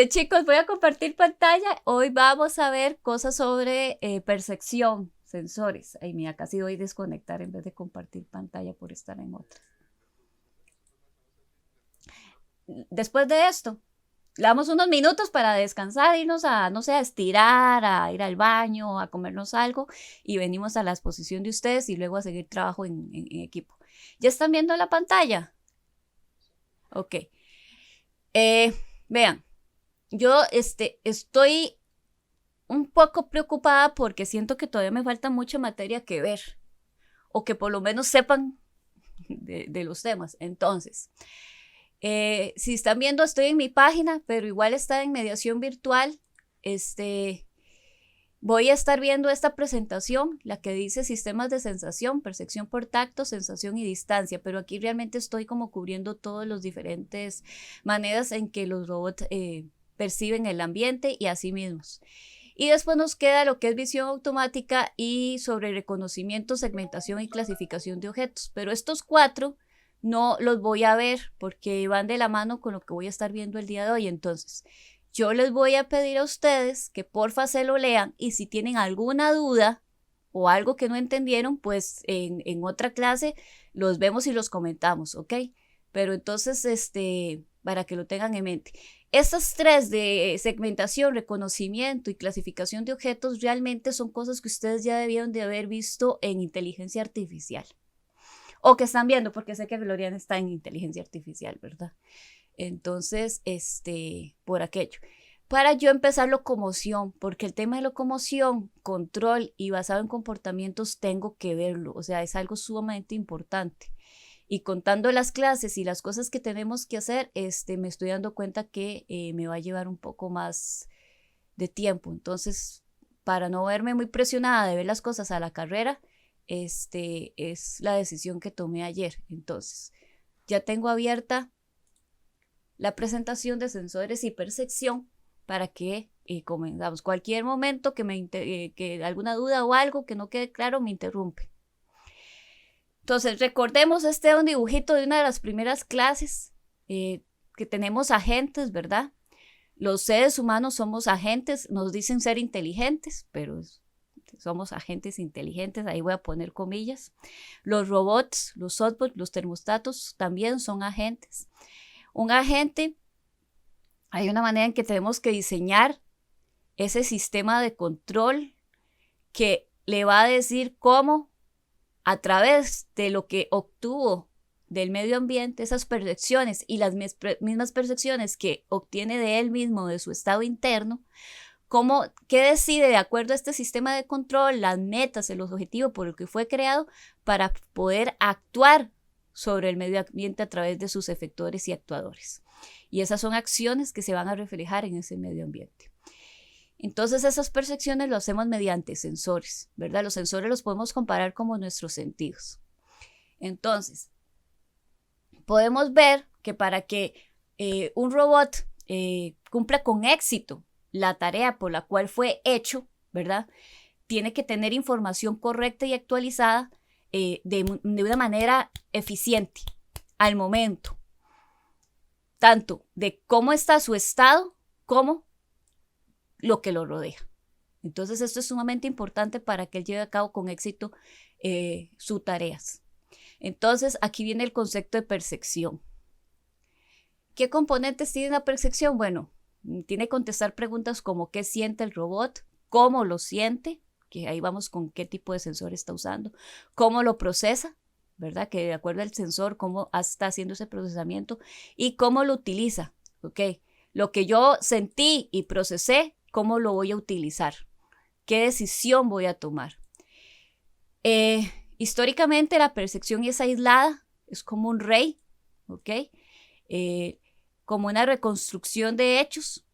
Chicos, voy a compartir pantalla. Hoy vamos a ver cosas sobre percepción, sensores. Ay, mira, casi voy a desconectar en vez de compartir pantalla por estar en otra. Después de esto, le damos unos minutos para descansar, irnos a, no sé, a estirar, a ir al baño, a comernos algo y venimos a la exposición de ustedes y luego a seguir trabajo en equipo. ¿Ya están viendo la pantalla? Ok. Eh, Vean, yo estoy un poco preocupada porque siento que todavía me falta mucha materia que ver o que por lo menos sepan de los temas. Entonces, si están viendo, estoy en mi página, pero igual está en mediación virtual. Este, Voy a estar viendo esta presentación, la que dice sistemas de sensación, percepción por tacto, sensación y distancia, pero aquí realmente estoy como cubriendo todas las diferentes maneras en que los robots perciben el ambiente y a sí mismos. Y después nos queda lo que es visión automática y sobre reconocimiento, segmentación y clasificación de objetos. Pero estos cuatro no los voy a ver porque van de la mano con lo que voy a estar viendo el día de hoy. Entonces, yo les voy a pedir a ustedes que porfa se lo lean y si tienen alguna duda o algo que no entendieron, pues en otra clase los vemos y los comentamos, ¿ok? Pero entonces, para que lo tengan en mente. Estas tres de segmentación, reconocimiento y clasificación de objetos realmente son cosas que ustedes ya debieron de haber visto en inteligencia artificial. O que están viendo, porque sé que Gloriana está en inteligencia artificial, ¿verdad? Entonces, por aquello. Para yo empezar locomoción, porque el tema de locomoción, control y basado en comportamientos tengo que verlo, o sea, es algo sumamente importante. Y contando las clases y las cosas que tenemos que hacer, me estoy dando cuenta que me va a llevar un poco más de tiempo. Entonces, para no verme muy presionada de ver las cosas a la carrera, es la decisión que tomé ayer. Entonces, ya tengo abierta la presentación de sensores y percepción para que comenzamos. Cualquier momento que alguna duda o algo que no quede claro, me interrumpe. Entonces, recordemos, este es un dibujito de una de las primeras clases que tenemos agentes, ¿verdad? Los seres humanos somos agentes, nos dicen ser inteligentes, pero somos agentes inteligentes, ahí voy a poner comillas. Los robots, los softbots, los termostatos también son agentes. Un agente, hay una manera en que tenemos que diseñar ese sistema de control que le va a decir cómo, a través de lo que obtuvo del medio ambiente, esas percepciones y las mismas percepciones que obtiene de él mismo, de su estado interno, qué decide de acuerdo a este sistema de control, las metas, los objetivos por el que fue creado para poder actuar sobre el medio ambiente a través de sus efectores y actuadores. Y esas son acciones que se van a reflejar en ese medio ambiente. Entonces esas percepciones lo hacemos mediante sensores, ¿verdad? Los sensores los podemos comparar como nuestros sentidos. Entonces, podemos ver que para que un robot cumpla con éxito la tarea por la cual fue hecho, ¿verdad? Tiene que tener información correcta y actualizada de una manera eficiente al momento, tanto de cómo está su estado como lo que lo rodea. Entonces esto es sumamente importante para que él lleve a cabo con éxito sus tareas. Entonces aquí viene el concepto de percepción. ¿Qué componentes tiene la percepción? Bueno, tiene que contestar preguntas como qué siente el robot, cómo lo siente, que ahí vamos con qué tipo de sensor está usando, cómo lo procesa, ¿verdad? Que de acuerdo al sensor, cómo está haciendo ese procesamiento y cómo lo utiliza, ¿ok? Lo que yo sentí y procesé, ¿cómo lo voy a utilizar? ¿Qué decisión voy a tomar? Históricamente la percepción es aislada, es como un rey, ¿ok? Como una reconstrucción de hechos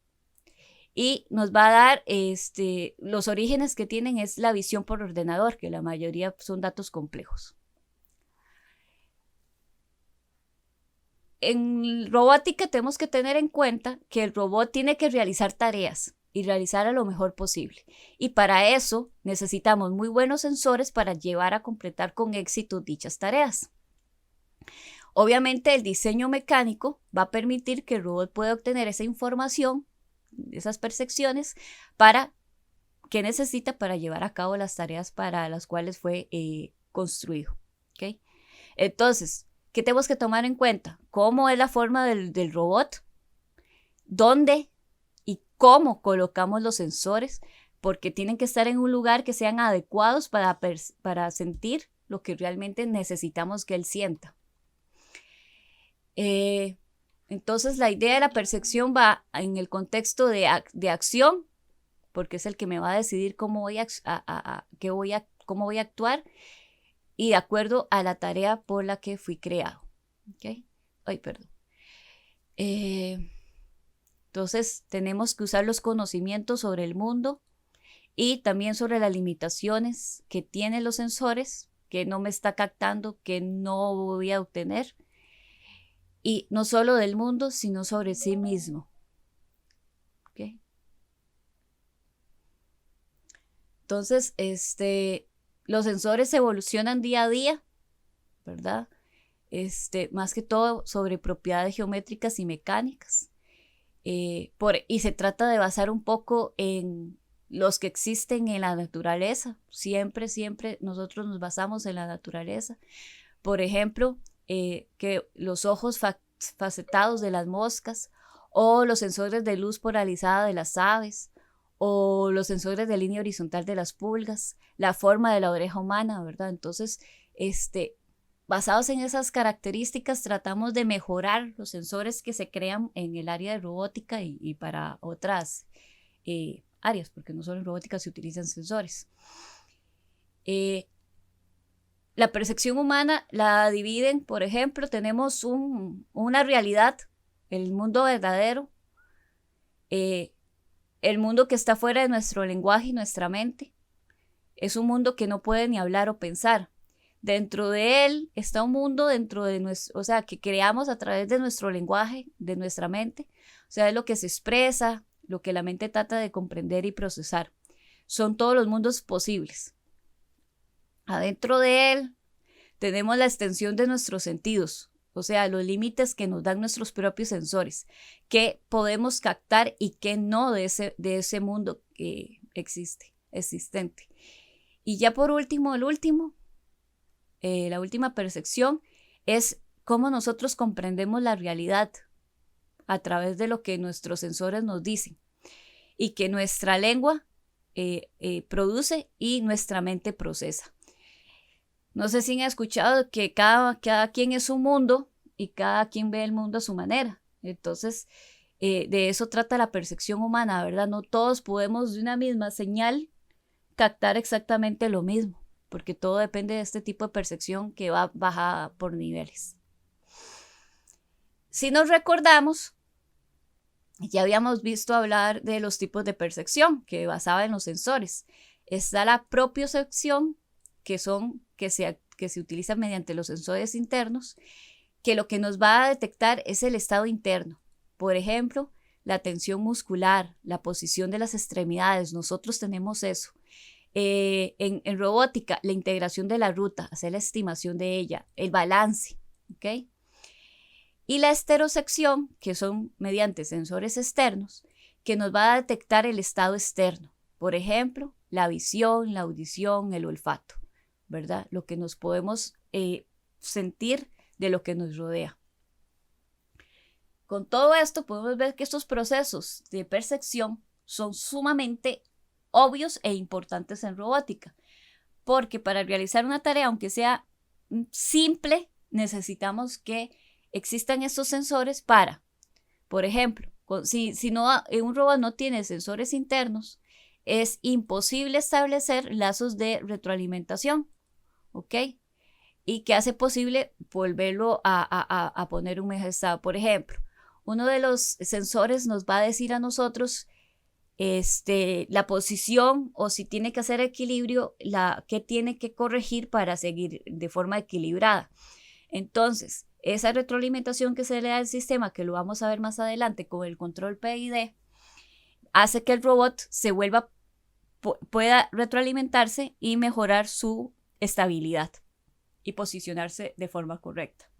y nos va a dar los orígenes que tienen es la visión por ordenador, que la mayoría son datos complejos. En robótica tenemos que tener en cuenta que el robot tiene que realizar tareas y realizar lo mejor posible. Y para eso necesitamos muy buenos sensores para llevar a completar con éxito dichas tareas. Obviamente el diseño mecánico va a permitir que el robot pueda obtener esa información, esas percepciones, para que necesita para llevar a cabo las tareas para las cuales fue construido. ¿Okay? Entonces, ¿qué tenemos que tomar en cuenta? ¿Cómo es la forma del robot? ¿Dónde y cómo colocamos los sensores? Porque tienen que estar en un lugar que sean adecuados para sentir lo que realmente necesitamos que él sienta. Entonces, la idea de la percepción va en el contexto de acción, porque es el que me va a decidir cómo voy cómo voy a actuar y de acuerdo a la tarea por la que fui creado. ¿Okay? Ay, perdón. Entonces, tenemos que usar los conocimientos sobre el mundo y también sobre las limitaciones que tienen los sensores, que no me está captando, que no voy a obtener. Y no solo del mundo, sino sobre sí mismo. ¿Okay? Entonces, los sensores evolucionan día a día, ¿verdad? Más que todo sobre propiedades geométricas y mecánicas. Y se trata de basar un poco en los que existen en la naturaleza. Siempre nosotros nos basamos en la naturaleza. Por ejemplo, que los ojos facetados de las moscas, o los sensores de luz polarizada de las aves, o los sensores de línea horizontal de las pulgas, la forma de la oreja humana, ¿verdad? Entonces, basados en esas características, tratamos de mejorar los sensores que se crean en el área de robótica y para otras áreas, porque no solo en robótica se utilizan sensores. La percepción humana la dividen, por ejemplo, tenemos una realidad, el mundo verdadero, el mundo que está fuera de nuestro lenguaje y nuestra mente. Es un mundo que no puede ni hablar o pensar. Dentro de él está un mundo que creamos a través de nuestro lenguaje, de nuestra mente. O sea, es lo que se expresa, lo que la mente trata de comprender y procesar. Son todos los mundos posibles. Adentro de él tenemos la extensión de nuestros sentidos, o sea, los límites que nos dan nuestros propios sensores, que podemos captar y que no de ese mundo que existente. Y ya por último, la última percepción es cómo nosotros comprendemos la realidad a través de lo que nuestros sensores nos dicen y que nuestra lengua produce y nuestra mente procesa. No sé si han escuchado que cada quien es un mundo y cada quien ve el mundo a su manera. Entonces, de eso trata la percepción humana, ¿verdad? No todos podemos de una misma señal captar exactamente lo mismo, porque todo depende de este tipo de percepción que va bajada por niveles. Si nos recordamos, ya habíamos visto hablar de los tipos de percepción que basaba en los sensores. Está la propiocepción, que se utilizan mediante los sensores internos, que lo que nos va a detectar es el estado interno. Por ejemplo, la tensión muscular, la posición de las extremidades, nosotros tenemos eso. En robótica, la integración de la ruta, hacer la estimación de ella, el balance, ¿ok? Y la estereocepción, que son mediante sensores externos, que nos va a detectar el estado externo. Por ejemplo, la visión, la audición, el olfato, ¿verdad? Lo que nos podemos sentir de lo que nos rodea. Con todo esto podemos ver que estos procesos de percepción son sumamente obvios e importantes en robótica, porque para realizar una tarea, aunque sea simple, necesitamos que existan estos sensores para, por ejemplo, si un robot no tiene sensores internos, es imposible establecer lazos de retroalimentación, ¿ok? Y que hace posible volverlo a poner un mejor estado. Por ejemplo, uno de los sensores nos va a decir a nosotros la posición o si tiene que hacer equilibrio, que tiene que corregir para seguir de forma equilibrada. Entonces, esa retroalimentación que se le da al sistema, que lo vamos a ver más adelante con el control PID, hace que el robot pueda retroalimentarse y mejorar su estabilidad y posicionarse de forma correcta.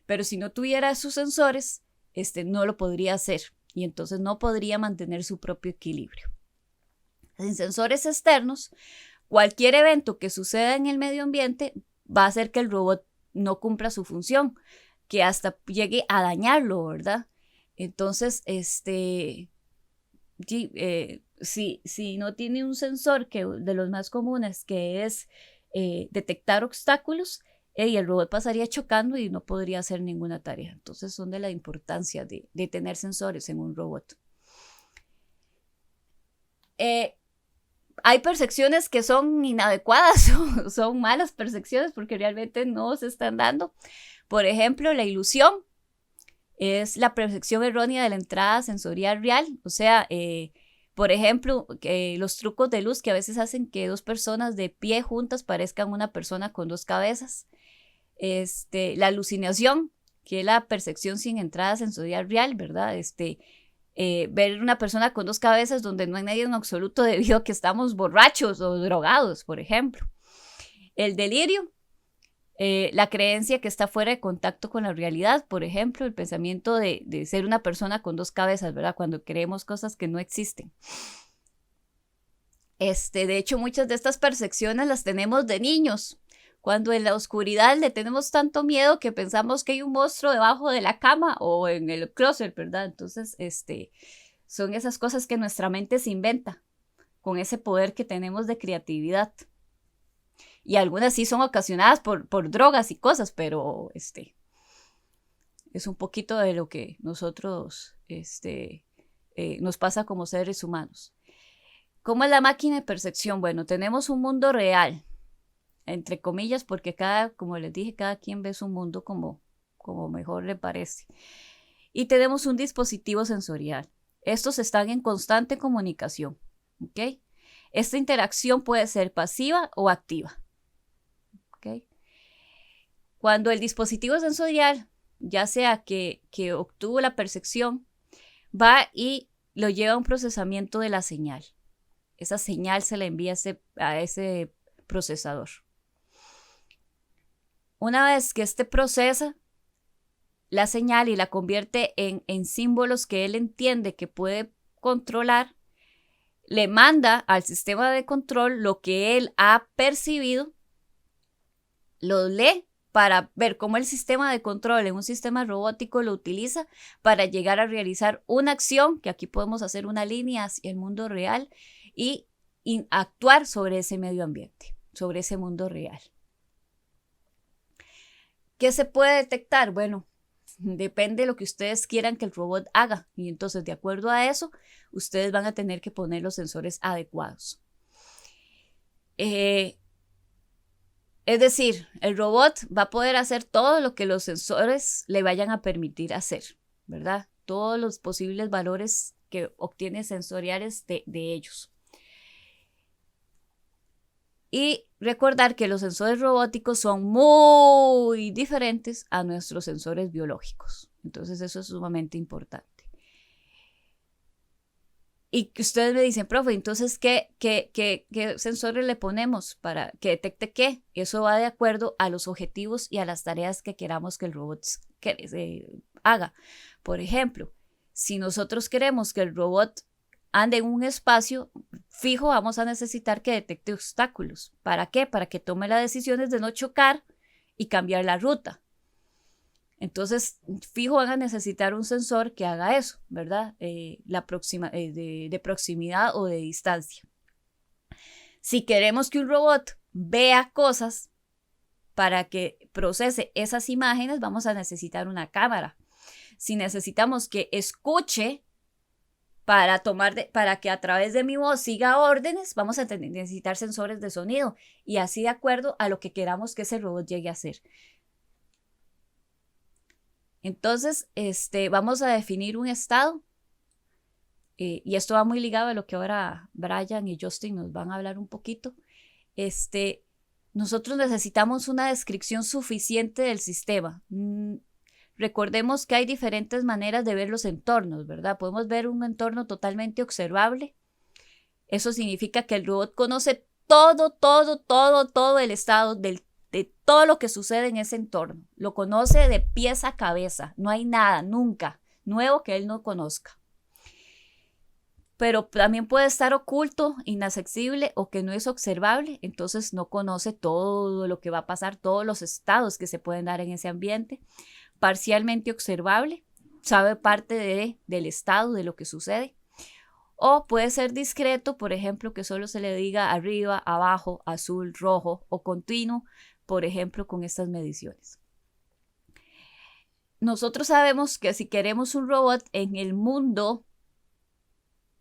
pero si no tuviera esos sensores, no lo podría hacer y entonces no podría mantener su propio equilibrio. Sin sensores externos, cualquier evento que suceda en el medio ambiente va a hacer que el robot no cumpla su función, que hasta llegue a dañarlo, ¿verdad? Entonces, si no tiene un sensor de los más comunes, que es detectar obstáculos, y el robot pasaría chocando y no podría hacer ninguna tarea. Entonces son de la importancia de tener sensores en un robot. Hay percepciones que son inadecuadas, son malas percepciones porque realmente no se están dando. Por ejemplo, la ilusión es la percepción errónea de la entrada sensorial real. O sea, por ejemplo, los trucos de luz que a veces hacen que dos personas de pie juntas parezcan una persona con dos cabezas. La alucinación, que es la percepción sin entrada sensorial real, ¿verdad? Ver una persona con dos cabezas donde no hay nadie en absoluto debido a que estamos borrachos o drogados, por ejemplo. El delirio, la creencia que está fuera de contacto con la realidad, por ejemplo, el pensamiento de ser una persona con dos cabezas, ¿verdad? Cuando creemos cosas que no existen. De hecho, muchas de estas percepciones las tenemos de niños, cuando en la oscuridad le tenemos tanto miedo que pensamos que hay un monstruo debajo de la cama o en el closet, ¿verdad? Entonces, son esas cosas que nuestra mente se inventa con ese poder que tenemos de creatividad. Y algunas sí son ocasionadas por drogas y cosas, pero es un poquito de lo que nosotros nos pasa como seres humanos. ¿Cómo es la máquina de percepción? Bueno, tenemos un mundo real, entre comillas, porque como les dije, cada quien ve su mundo como mejor le parece. Y tenemos un dispositivo sensorial. Estos están en constante comunicación, ¿ok? Esta interacción puede ser pasiva o activa, ¿ok? Cuando el dispositivo sensorial, ya sea que obtuvo la percepción, va y lo lleva a un procesamiento de la señal. Esa señal se la envía a ese procesador. Una vez que procesa la señal y la convierte en símbolos que él entiende que puede controlar, le manda al sistema de control lo que él ha percibido, lo lee para ver cómo el sistema de control en un sistema robótico lo utiliza para llegar a realizar una acción, que aquí podemos hacer una línea hacia el mundo real y actuar sobre ese medio ambiente, sobre ese mundo real. ¿Qué se puede detectar? Bueno, depende de lo que ustedes quieran que el robot haga y entonces de acuerdo a eso, ustedes van a tener que poner los sensores adecuados. Es decir, el robot va a poder hacer todo lo que los sensores le vayan a permitir hacer, ¿verdad? Todos los posibles valores que obtiene sensoriales de ellos. Y recordar que los sensores robóticos son muy diferentes a nuestros sensores biológicos. Entonces eso es sumamente importante. Y que ustedes me dicen, profe, entonces, ¿qué sensores le ponemos para que detecte qué? Eso va de acuerdo a los objetivos y a las tareas que queramos que el robot haga. Por ejemplo, si nosotros queremos que el robot ande en un espacio fijo, vamos a necesitar que detecte obstáculos. ¿Para qué? Para que tome las decisiones de no chocar y cambiar la ruta. Entonces, fijo, van a necesitar un sensor que haga eso, ¿verdad? De proximidad o de distancia. Si queremos que un robot vea cosas para que procese esas imágenes, vamos a necesitar una cámara. Si necesitamos que escuche para que a través de mi voz siga órdenes, vamos a necesitar sensores de sonido y así de acuerdo a lo que queramos que ese robot llegue a hacer. Entonces, vamos a definir un estado y esto va muy ligado a lo que ahora Brian y Justin nos van a hablar un poquito. Nosotros necesitamos una descripción suficiente del sistema. Recordemos que hay diferentes maneras de ver los entornos, ¿verdad? Podemos ver un entorno totalmente observable. Eso significa que el robot conoce todo el estado del de todo lo que sucede en ese entorno. Lo conoce de pies a cabeza. No hay nada, nunca, nuevo que él no conozca. Pero también puede estar oculto, inaccesible o que no es observable. Entonces no conoce todo lo que va a pasar, todos los estados que se pueden dar en ese ambiente. Parcialmente observable, sabe parte del estado, de lo que sucede. O puede ser discreto, por ejemplo, que solo se le diga arriba, abajo, azul, rojo o continuo, por ejemplo, con estas mediciones. Nosotros sabemos que si queremos un robot en el mundo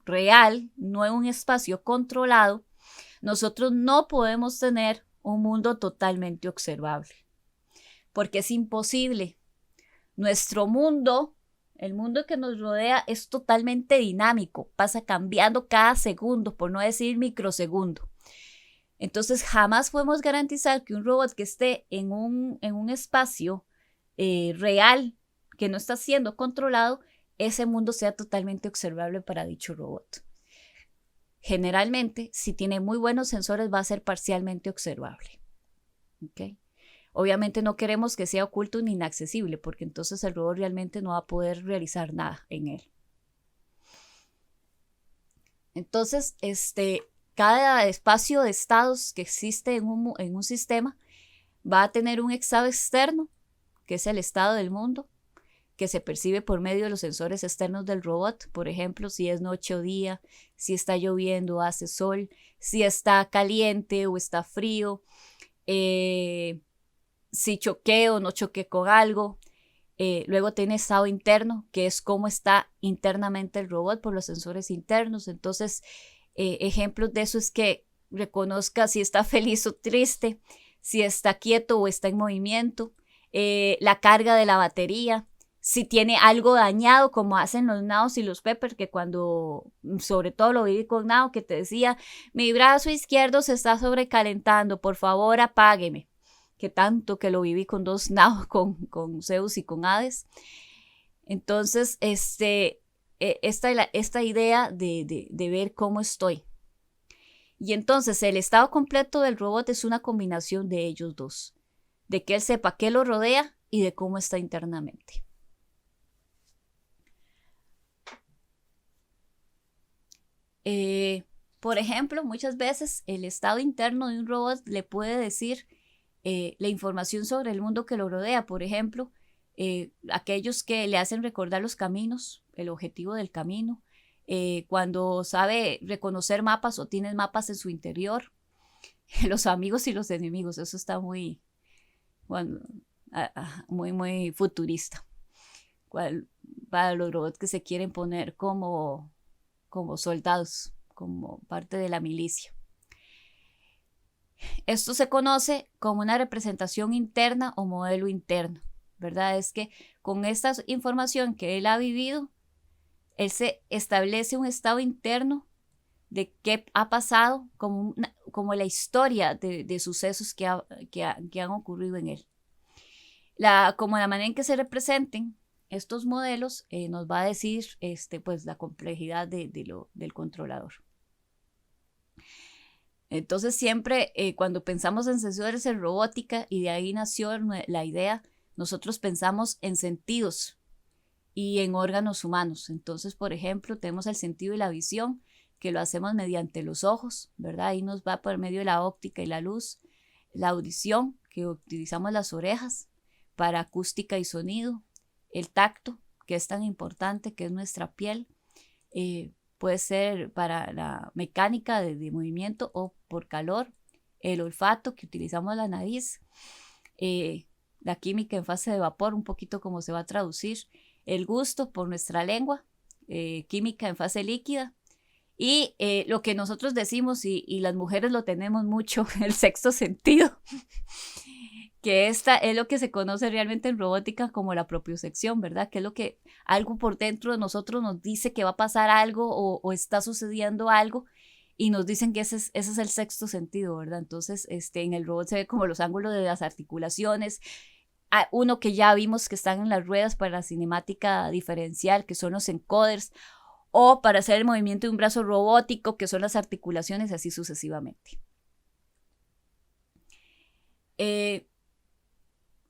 real, no en un espacio controlado, nosotros no podemos tener un mundo totalmente observable, porque es imposible. Nuestro mundo, el mundo que nos rodea, es totalmente dinámico, pasa cambiando cada segundo, por no decir microsegundo. Entonces jamás podemos garantizar que un robot que esté en un espacio real, que no está siendo controlado, ese mundo sea totalmente observable para dicho robot. Generalmente, si tiene muy buenos sensores, va a ser parcialmente observable. ¿Okay? Obviamente no queremos que sea oculto ni inaccesible, porque entonces el robot realmente no va a poder realizar nada en él. Entonces, cada espacio de estados que existe en un sistema va a tener un estado externo, que es el estado del mundo, que se percibe por medio de los sensores externos del robot. Por ejemplo, si es noche o día, si está lloviendo o hace sol, si está caliente o está frío, si choqué o no choqué con algo. Luego tiene estado interno, que es cómo está internamente el robot por los sensores internos. Entonces, ejemplos de eso es que reconozca si está feliz o triste, si está quieto o está en movimiento, la carga de la batería, si tiene algo dañado, como hacen los Naos y los Pepper, que cuando, sobre todo lo viví con Nao, que te decía, mi brazo izquierdo se está sobrecalentando, por favor apágueme. Que tanto que lo viví con dos Naos, con Zeus y con Hades. Entonces, esta idea de ver cómo estoy. Y entonces el estado completo del robot es una combinación de ellos dos, de que él sepa qué lo rodea y de cómo está internamente. Por ejemplo, muchas veces el estado interno de un robot le puede decir la información sobre el mundo que lo rodea. Por ejemplo, aquellos que le hacen recordar los caminos, el objetivo del camino, cuando sabe reconocer mapas o tiene mapas en su interior, los amigos y los enemigos. Eso está muy, muy futurista. Para los robots que se quieren poner como soldados, como parte de la milicia. Esto se conoce como una representación interna o modelo interno, ¿verdad? Es que con esta información que él ha vivido, él se establece un estado interno de qué ha pasado, como la historia de sucesos que han ocurrido en él. Como la manera en que se representen estos modelos nos va a decir pues, la complejidad del controlador. Entonces siempre cuando pensamos en sensores en robótica, y de ahí nació la idea, nosotros pensamos en sentidos y en órganos humanos. Entonces, por ejemplo, tenemos el sentido y la visión, que lo hacemos mediante los ojos, ¿verdad? Ahí nos va por medio de la óptica y la luz. La audición, que utilizamos las orejas para acústica y sonido. El tacto, que es tan importante, que es nuestra piel. Puede ser para la mecánica de movimiento o por calor. El olfato, que utilizamos la nariz. La química en fase de vapor, un poquito como se va a traducir. El gusto por nuestra lengua. Química en fase líquida. Y lo que nosotros decimos, y las mujeres lo tenemos mucho, el sexto sentido, que esta es lo que se conoce realmente en robótica como la propiocepción, ¿verdad? Que es lo que algo por dentro de nosotros nos dice que va a pasar algo o está sucediendo algo, y nos dicen que ese es el sexto sentido, ¿verdad? Entonces, en el robot se ve como los ángulos de las articulaciones. Uno que ya vimos que están en las ruedas para la cinemática diferencial, que son los encoders, o para hacer el movimiento de un brazo robótico, que son las articulaciones, así sucesivamente.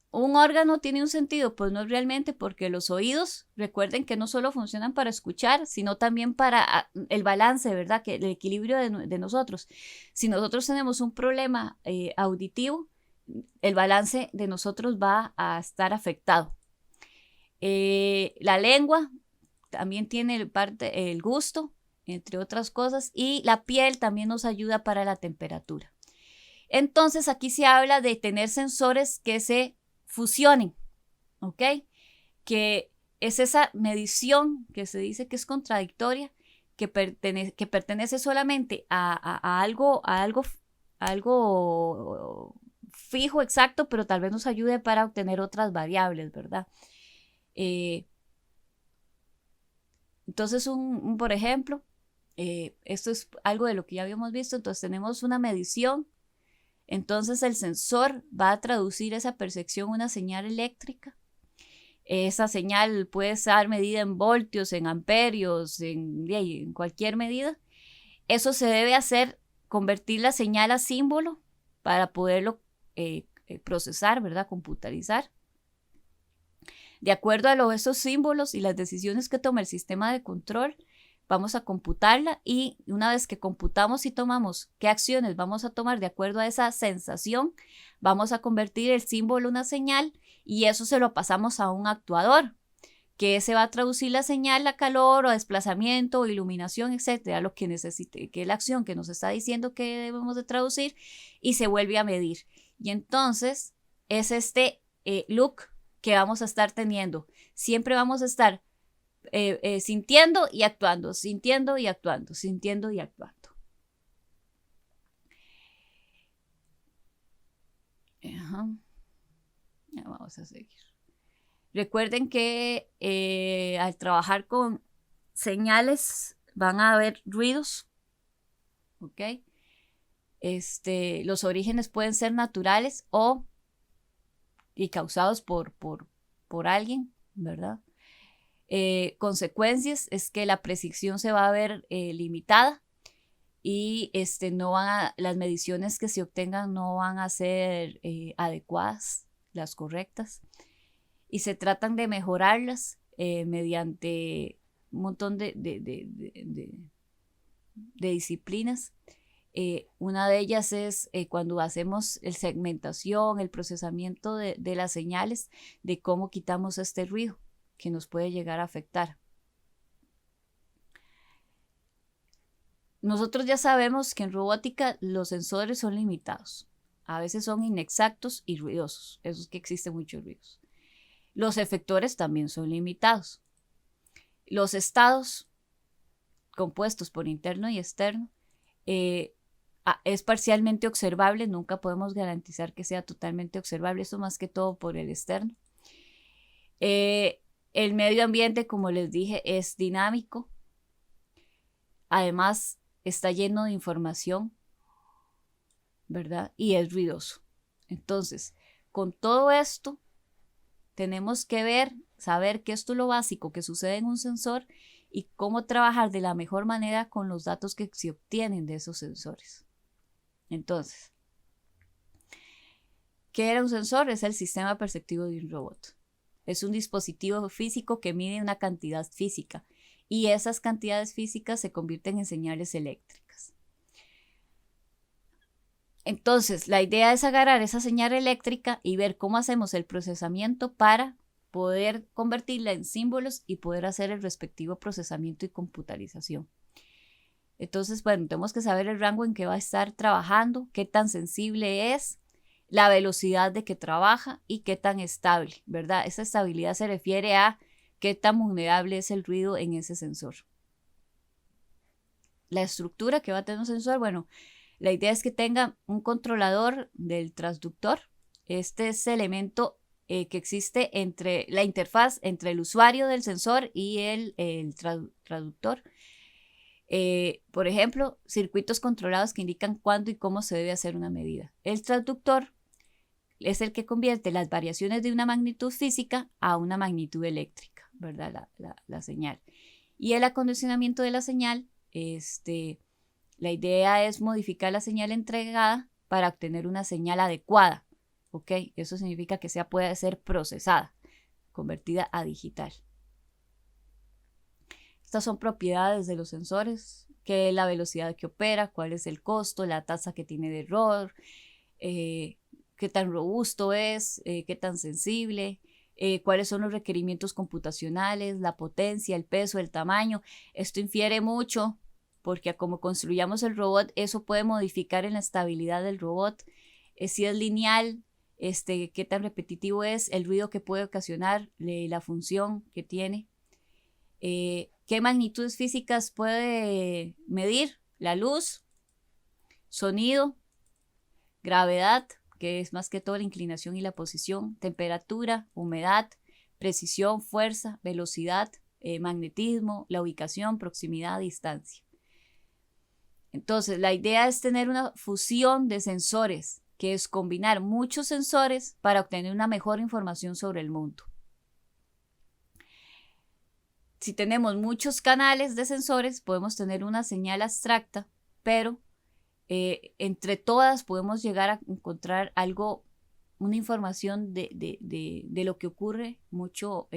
¿Un órgano tiene un sentido? Pues no realmente, porque los oídos, recuerden que no solo funcionan para escuchar, sino también para el balance, ¿verdad? Que el equilibrio de nosotros. Si nosotros tenemos un problema auditivo, el balance de nosotros va a estar afectado. La lengua también tiene el gusto, entre otras cosas, y la piel también nos ayuda para la temperatura. Entonces aquí se habla de tener sensores que se fusionen, ¿ok? Que es esa medición que se dice que es contradictoria, que pertenece solamente a algo fijo, exacto, pero tal vez nos ayude para obtener otras variables, ¿verdad? Entonces, por ejemplo, esto es algo de lo que ya habíamos visto, entonces tenemos una medición. Entonces el sensor va a traducir esa percepción a una señal eléctrica. Esa señal puede estar medida en voltios, en amperios, en cualquier medida. Eso se debe hacer, convertir la señal a símbolo para poderlo procesar, ¿verdad? Computarizar. De acuerdo a esos símbolos y las decisiones que toma el sistema de control, vamos a computarla, y una vez que computamos y tomamos qué acciones vamos a tomar de acuerdo a esa sensación, vamos a convertir el símbolo en una señal, y eso se lo pasamos a un actuador, que se va a traducir la señal a calor o a desplazamiento o iluminación, etcétera, lo que necesite, que es la acción que nos está diciendo que debemos de traducir, y se vuelve a medir. Y entonces es este look que vamos a estar teniendo. Siempre vamos a estar sintiendo y actuando, sintiendo y actuando, sintiendo y actuando. Ajá. Ya vamos a seguir. Recuerden que al trabajar con señales van a haber ruidos, ¿ok? Los orígenes pueden ser naturales y causados por alguien, ¿verdad? Consecuencias es que la precisión se va a ver limitada, y las mediciones que se obtengan no van a ser adecuadas, las correctas, y se tratan de mejorarlas mediante un montón de disciplinas. Una de ellas es cuando hacemos el segmentación, el procesamiento de las señales, de cómo quitamos este ruido que nos puede llegar a afectar. Nosotros ya sabemos que en robótica los sensores son limitados. A veces son inexactos y ruidosos. Eso es que existen muchos ruidos. Los efectores también son limitados. Los estados compuestos por interno y externo es parcialmente observable. Nunca podemos garantizar que sea totalmente observable. Eso más que todo por el externo. El medio ambiente, como les dije, es dinámico. Además, está lleno de información, ¿verdad? Y es ruidoso. Entonces, con todo esto, tenemos que saber que esto es lo básico que sucede en un sensor y cómo trabajar de la mejor manera con los datos que se obtienen de esos sensores. Entonces, ¿qué era un sensor? Es el sistema perceptivo de un robot. Es un dispositivo físico que mide una cantidad física, y esas cantidades físicas se convierten en señales eléctricas. Entonces, la idea es agarrar esa señal eléctrica y ver cómo hacemos el procesamiento para poder convertirla en símbolos y poder hacer el respectivo procesamiento y computarización. Entonces, bueno, tenemos que saber el rango en que va a estar trabajando, qué tan sensible es, la velocidad de que trabaja y qué tan estable, ¿verdad? Esa estabilidad se refiere a qué tan vulnerable es el ruido en ese sensor. La estructura que va a tener un sensor, bueno, la idea es que tenga un controlador del transductor. Este es el elemento que existe entre la interfaz entre el usuario del sensor y el traductor. Por ejemplo, circuitos controlados que indican cuándo y cómo se debe hacer una medida. El transductor es el que convierte las variaciones de una magnitud física a una magnitud eléctrica, ¿verdad? La señal. Y el acondicionamiento de la señal, la idea es modificar la señal entregada para obtener una señal adecuada, ¿ok? Eso significa que puede ser procesada, convertida a digital. Estas son propiedades de los sensores, qué es la velocidad que opera, cuál es el costo, la tasa que tiene de error, qué tan robusto es, qué tan sensible, cuáles son los requerimientos computacionales, la potencia, el peso, el tamaño. Esto infiere mucho porque como construyamos el robot, eso puede modificar en la estabilidad del robot, si es lineal, qué tan repetitivo es, el ruido que puede ocasionar, la función que tiene. ¿Qué magnitudes físicas puede medir? La luz, sonido, gravedad, que es más que todo la inclinación y la posición, temperatura, humedad, precisión, fuerza, velocidad, magnetismo, la ubicación, proximidad, distancia. Entonces, la idea es tener una fusión de sensores, que es combinar muchos sensores para obtener una mejor información sobre el mundo. Si tenemos muchos canales de sensores, podemos tener una señal abstracta, pero entre todas podemos llegar a encontrar algo, una información de lo que ocurre mucho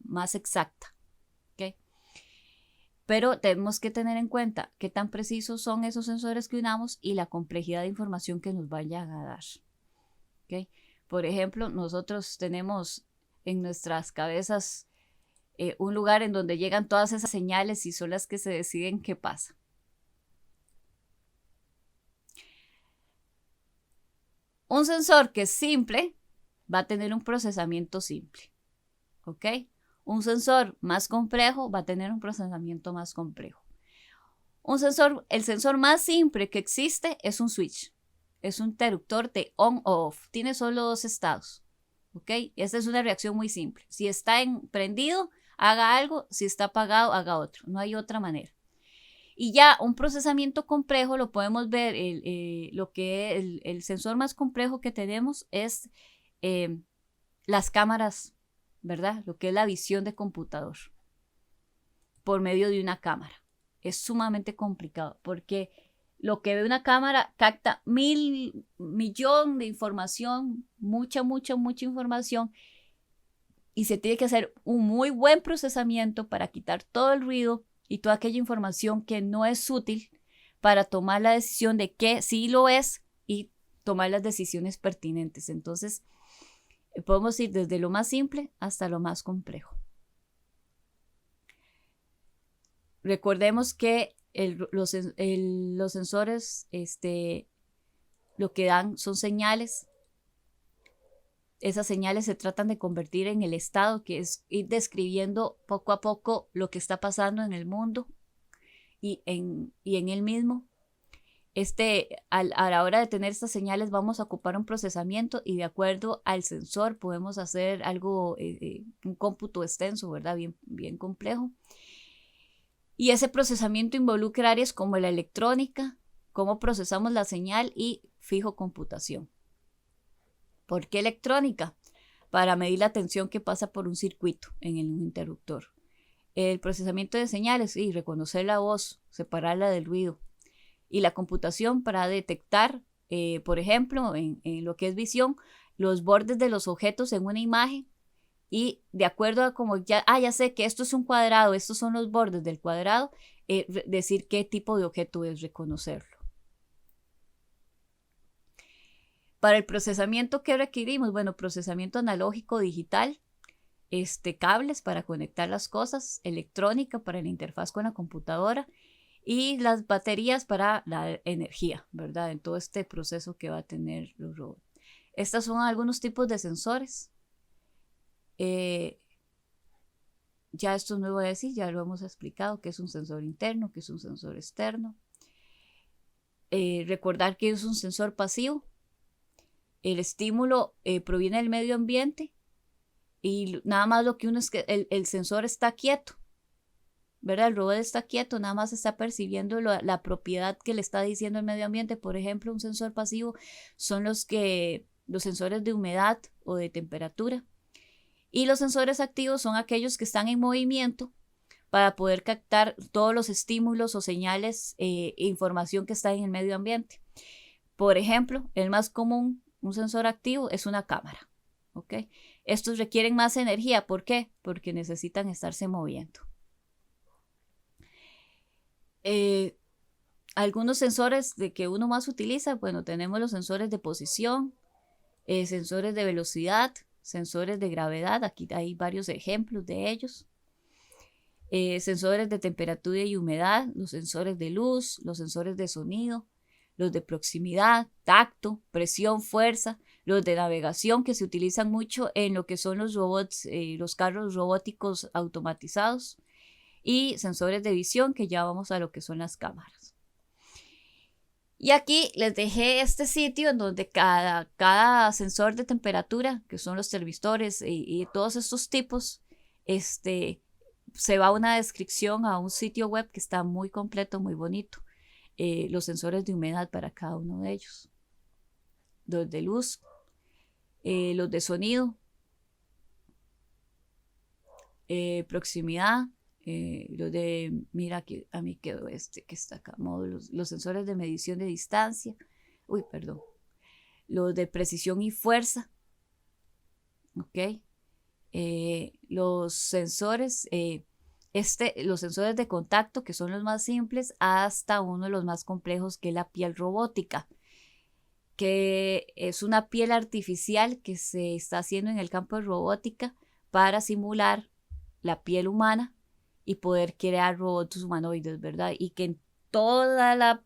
más exacta. ¿Okay? Pero tenemos que tener en cuenta qué tan precisos son esos sensores que unamos y la complejidad de información que nos vayan a dar. ¿Okay? Por ejemplo, nosotros tenemos en nuestras cabezas un lugar en donde llegan todas esas señales y son las que se deciden qué pasa. Un sensor que es simple va a tener un procesamiento simple, ¿ok? Un sensor más complejo va a tener un procesamiento más complejo. El sensor más simple que existe es un switch, es un interruptor de on o off, tiene solo dos estados, ¿ok? Esta es una reacción muy simple. Si está prendido, haga algo, si está apagado, haga otro, no hay otra manera. Y ya un procesamiento complejo lo podemos ver, el sensor más complejo que tenemos es las cámaras, ¿verdad? Lo que es la visión de computador por medio de una cámara. Es sumamente complicado porque lo que ve una cámara capta millón de información, mucha información, y se tiene que hacer un muy buen procesamiento para quitar todo el ruido y toda aquella información que no es útil para tomar la decisión de que sí lo es y tomar las decisiones pertinentes. Entonces, podemos ir desde lo más simple hasta lo más complejo. Recordemos que los sensores lo que dan son señales. Esas señales se tratan de convertir en el estado, que es ir describiendo poco a poco lo que está pasando en el mundo y en él mismo. A la hora de tener estas señales vamos a ocupar un procesamiento y de acuerdo al sensor podemos hacer algo, un cómputo extenso, ¿verdad? Bien complejo. Y ese procesamiento involucra áreas como la electrónica, cómo procesamos la señal y fijo computación. ¿Por qué electrónica? Para medir la tensión que pasa por un circuito en el interruptor. El procesamiento de señales y reconocer la voz, separarla del ruido. Y la computación para detectar, por ejemplo, en lo que es visión, los bordes de los objetos en una imagen y de acuerdo a como ya sé que esto es un cuadrado, estos son los bordes del cuadrado, decir qué tipo de objeto es, reconocerlo. Para el procesamiento, ¿qué requerimos? Bueno, procesamiento analógico digital, cables para conectar las cosas, electrónica para la interfaz con la computadora y las baterías para la energía, ¿verdad? En todo este proceso que va a tener los robots. Estos son algunos tipos de sensores. Ya esto no voy a decir, ya lo hemos explicado, que es un sensor interno, que es un sensor externo. Recordar que es un sensor pasivo. El estímulo proviene del medio ambiente y nada más lo que uno es que el sensor está quieto, ¿verdad? El robot está quieto, nada más está percibiendo la propiedad que le está diciendo el medio ambiente. Por ejemplo, un sensor pasivo son los sensores de humedad o de temperatura. Y los sensores activos son aquellos que están en movimiento para poder captar todos los estímulos o señales e información que está en el medio ambiente. Por ejemplo, el más común un sensor activo es una cámara. ¿Ok? Estos requieren más energía. ¿Por qué? Porque necesitan estarse moviendo. Algunos sensores de que uno más utiliza, bueno, tenemos los sensores de posición, sensores de velocidad, sensores de gravedad. Aquí hay varios ejemplos de ellos. Sensores de temperatura y humedad, los sensores de luz, los sensores de sonido, los de proximidad, tacto, presión, fuerza, los de navegación que se utilizan mucho en lo que son los robots, los carros robóticos automatizados, y sensores de visión, que ya vamos a lo que son las cámaras. Y aquí les dejé este sitio en donde cada sensor de temperatura, que son los termistores y todos estos tipos, se va una descripción a un sitio web que está muy completo, muy bonito. Los sensores de humedad para cada uno de ellos. Los de luz, los de sonido, proximidad, los de, mira, aquí a mí quedó que está acá, módulos, los sensores de medición de distancia, los de precisión y fuerza, ok, los sensores, los sensores de contacto, que son los más simples, hasta uno de los más complejos, que es la piel robótica, que es una piel artificial que se está haciendo en el campo de robótica para simular la piel humana y poder crear robots humanoides, ¿verdad? Y que en toda la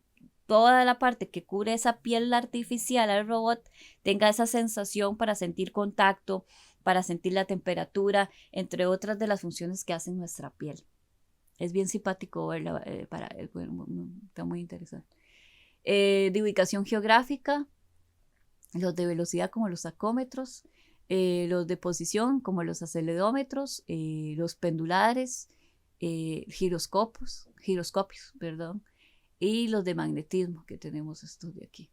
parte que cubre esa piel artificial al robot tenga esa sensación para sentir contacto, para sentir la temperatura, entre otras de las funciones que hace nuestra piel. Es bien simpático verla, bueno, está muy interesante. De ubicación geográfica, los de velocidad como los tacómetros, los de posición como los acelerómetros, los pendulares, giroscopios, perdón, y los de magnetismo, que tenemos estos de aquí.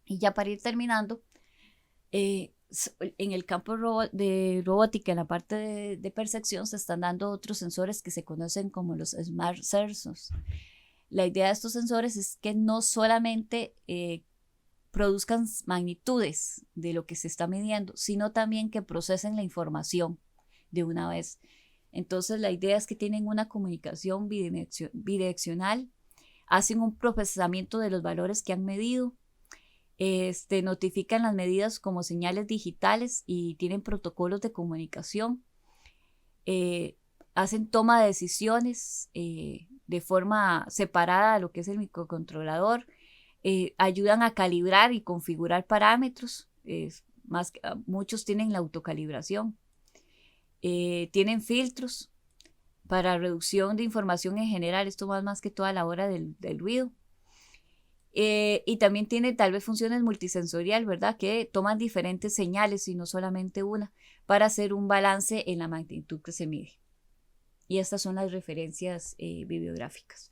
Y ya para ir terminando, en el campo de robótica, en la parte de percepción, se están dando otros sensores que se conocen como los Smart Sensors. La idea de estos sensores es que no solamente produzcan magnitudes de lo que se está midiendo, sino también que procesen la información de una vez. Entonces la idea es que tienen una comunicación bidireccional, hacen un procesamiento de los valores que han medido, notifican las medidas como señales digitales y tienen protocolos de comunicación, hacen toma de decisiones de forma separada a lo que es el microcontrolador, ayudan a calibrar y configurar parámetros, muchos tienen la autocalibración, tienen filtros para reducción de información en general, esto más que todo a la hora del ruido. Y también tiene tal vez funciones multisensorial, ¿verdad? Que toman diferentes señales y no solamente una, para hacer un balance en la magnitud que se mide. Y estas son las referencias bibliográficas.